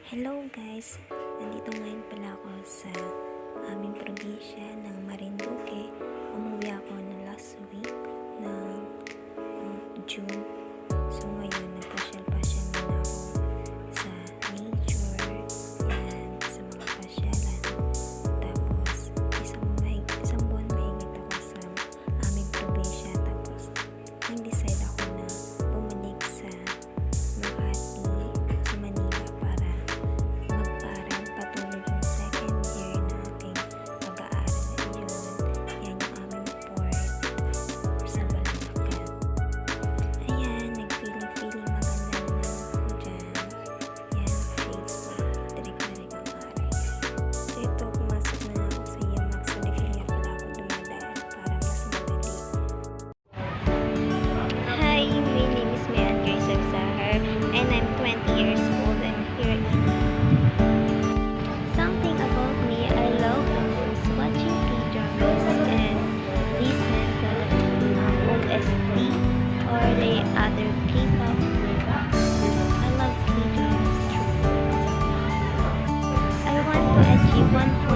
Hello guys! Nandito ngayon pala ako sa aming probinsya ng Marinduque. Umuwi ako na last week ng June. So ngayon, nagpasyal-pasyal muna ako sa nature, yan, sa mga pasyalan. Tapos, isang buwan mahigit ako sa aming probinsya. Tapos, nag-decide ako na bumalik sa Makati, sa Manila para mag-aral. Patuloy yung second year na ating pag-aaral. Yan yung aming port sa Balangkat. Ayan, nag-feeling maganda na ako dyan. Yan, face pa. Direk-direk ang aral. So ito, pumasok na ako sa Yamak. So nag-feeling pala ako dumadaan para mas madali. Hi, my name is Mayan Joseph Zahar and I'm 20 years old and here in something about me. I love the most watching K-dramas and listen to OST or the other K-pop group. I love K-dramas too. I want to achieve 1